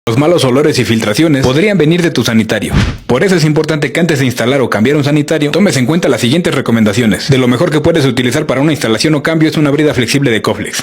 Los malos olores y filtraciones podrían venir de tu sanitario. Por eso es importante que antes de instalar o cambiar un sanitario, tomes en cuenta las siguientes recomendaciones. De lo mejor que puedes utilizar para una instalación o cambio es una brida flexible de Coflex.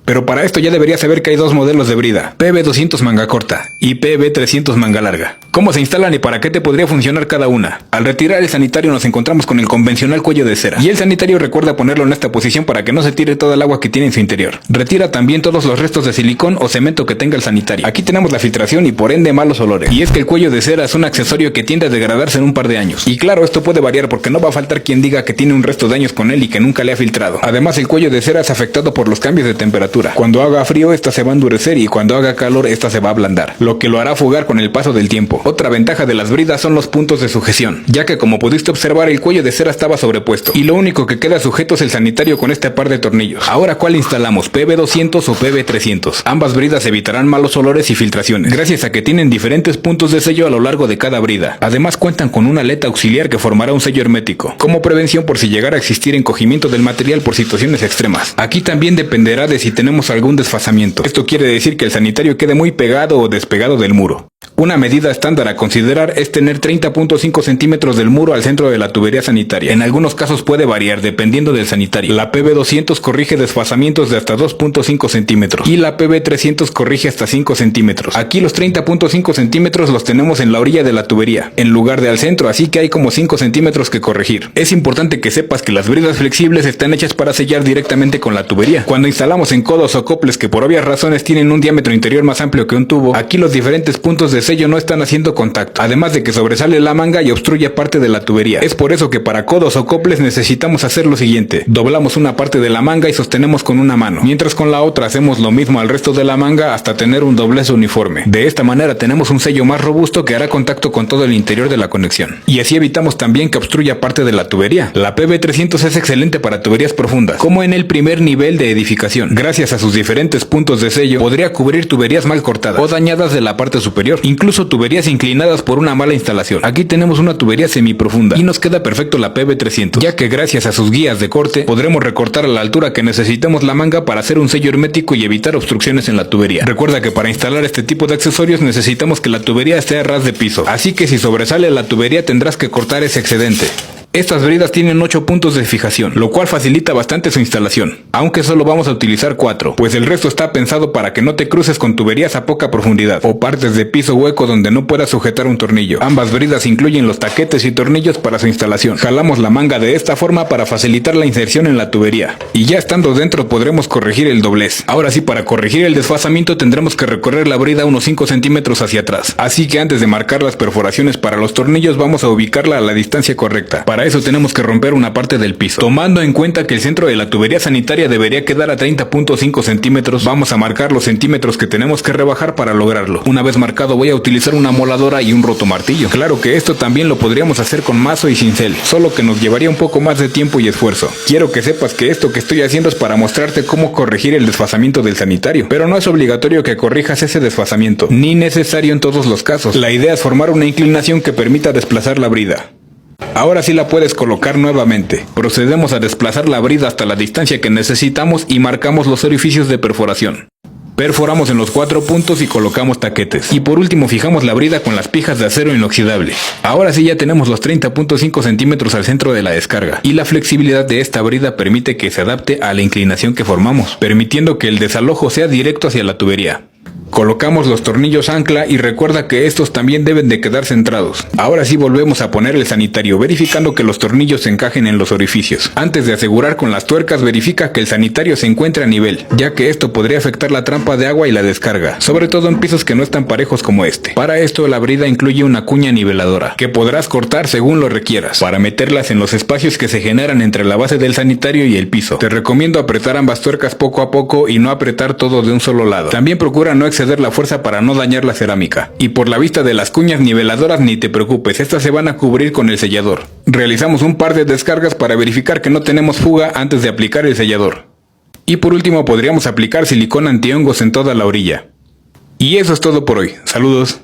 Pero para esto ya deberías saber que hay dos modelos de brida, PB200 manga corta y PB300 manga larga. ¿Cómo se instalan y para qué te podría funcionar cada una? Al retirar el sanitario nos encontramos con el convencional cuello de cera. Y el sanitario recuerda ponerlo en esta posición para que no se tire toda el agua que tiene en su interior. Retira también todos los restos de silicón o cemento que tenga el sanitario. Aquí tenemos la filtración y por ende malos olores. Y es que el cuello de cera es un accesorio que tiende a degradarse en un par de años. Y claro, esto puede variar porque no va a faltar quien diga que tiene un resto de años con él y que nunca le ha filtrado. Además, el cuello de cera es afectado por los cambios de temperatura. Cuando haga frío, esta se va a endurecer y cuando haga calor, esta se va a ablandar, lo que lo hará fugar con el paso del tiempo. Otra ventaja de las bridas son los puntos de sujeción, ya que como pudiste observar, el cuello de cera estaba sobrepuesto y lo único que queda sujeto es el sanitario con este par de tornillos. Ahora, ¿cuál instalamos? ¿PB200 o PB300? Ambas bridas evitarán malos olores y filtraciones, gracias a que tienen diferentes puntos de sello a lo largo de cada brida. Además, cuentan con una aleta auxiliar que formará un sello hermético, como prevención por si llegara a existir encogimiento del material por situaciones extremas. Aquí también dependerá de si tenemos algún desfasamiento. Esto quiere decir que el sanitario quede muy pegado o despegado del muro. Una medida estándar a considerar es tener 30.5 centímetros del muro al centro de la tubería sanitaria. En algunos casos puede variar dependiendo del sanitario. La PB200 corrige desfasamientos de hasta 2.5 centímetros y la PB300 corrige hasta 5 centímetros. Aquí los 30.5 centímetros los tenemos en la orilla de la tubería, en lugar de al centro, así que hay como 5 centímetros que corregir. Es importante que sepas que las bridas flexibles están hechas para sellar directamente con la tubería. Cuando instalamos en codos o coples que por obvias razones tienen un diámetro interior más amplio que un tubo, aquí los diferentes puntos de sello no están haciendo contacto, además de que sobresale la manga y obstruye parte de la tubería. Es por eso que para codos o coples necesitamos hacer lo siguiente: doblamos una parte de la manga y sostenemos con una mano, mientras con la otra hacemos lo mismo al resto de la manga hasta tener un doblez uniforme. De esta manera tenemos un sello más robusto que hará contacto con todo el interior de la conexión, y así evitamos también que obstruya parte de la tubería. La PB300 es excelente para tuberías profundas, como en el primer nivel de edificación. Gracias a sus diferentes puntos de sello, podría cubrir tuberías mal cortadas o dañadas de la parte superior, incluso tuberías inclinadas por una mala instalación. Aquí tenemos una tubería semiprofunda y nos queda perfecto la PB300, ya que gracias a sus guías de corte podremos recortar a la altura que necesitemos la manga para hacer un sello hermético y evitar obstrucciones en la tubería. Recuerda que para instalar este tipo de accesorios necesitamos que la tubería esté a ras de piso, así que si sobresale la tubería tendrás que cortar ese excedente. Estas bridas tienen 8 puntos de fijación, lo cual facilita bastante su instalación, aunque solo vamos a utilizar 4, pues el resto está pensado para que no te cruces con tuberías a poca profundidad, o partes de piso hueco donde no puedas sujetar un tornillo. Ambas bridas incluyen los taquetes y tornillos para su instalación. Jalamos la manga de esta forma para facilitar la inserción en la tubería, y ya estando dentro podremos corregir el doblez. Ahora sí, para corregir el desfasamiento tendremos que recorrer la brida unos 5 centímetros hacia atrás, así que antes de marcar las perforaciones para los tornillos vamos a ubicarla a la distancia correcta. Para eso tenemos que romper una parte del piso. Tomando en cuenta que el centro de la tubería sanitaria debería quedar a 30.5 centímetros, vamos a marcar los centímetros que tenemos que rebajar para lograrlo. Una vez marcado voy a utilizar una moladora y un rotomartillo. Claro que esto también lo podríamos hacer con mazo y cincel, solo que nos llevaría un poco más de tiempo y esfuerzo. Quiero que sepas que esto que estoy haciendo es para mostrarte cómo corregir el desfasamiento del sanitario, pero no es obligatorio que corrijas ese desfasamiento, ni necesario en todos los casos. La idea es formar una inclinación que permita desplazar la brida. Ahora sí la puedes colocar nuevamente. Procedemos a desplazar la brida hasta la distancia que necesitamos y marcamos los orificios de perforación. Perforamos en los 4 puntos y colocamos taquetes. Y por último fijamos la brida con las pijas de acero inoxidable. Ahora sí ya tenemos los 30.5 centímetros al centro de la descarga. Y la flexibilidad de esta brida permite que se adapte a la inclinación que formamos, permitiendo que el desalojo sea directo hacia la tubería. Colocamos los tornillos ancla y recuerda que estos también deben de quedar centrados. Ahora sí volvemos a poner el sanitario, verificando que los tornillos se encajen en los orificios. Antes de asegurar con las tuercas, verifica que el sanitario se encuentre a nivel, ya que esto podría afectar la trampa de agua y la descarga, sobre todo en pisos que no están parejos como este. Para esto la brida incluye una cuña niveladora, que podrás cortar según lo requieras, para meterlas en los espacios que se generan entre la base del sanitario y el piso. Te recomiendo apretar ambas tuercas poco a poco y no apretar todo de un solo lado. También procura no exceder la fuerza para no dañar la cerámica. Y por la vista de las cuñas niveladoras ni te preocupes, estas se van a cubrir con el sellador. Realizamos un par de descargas para verificar que no tenemos fuga antes de aplicar el sellador. Y por último podríamos aplicar silicón antihongos en toda la orilla. Y eso es todo por hoy. Saludos.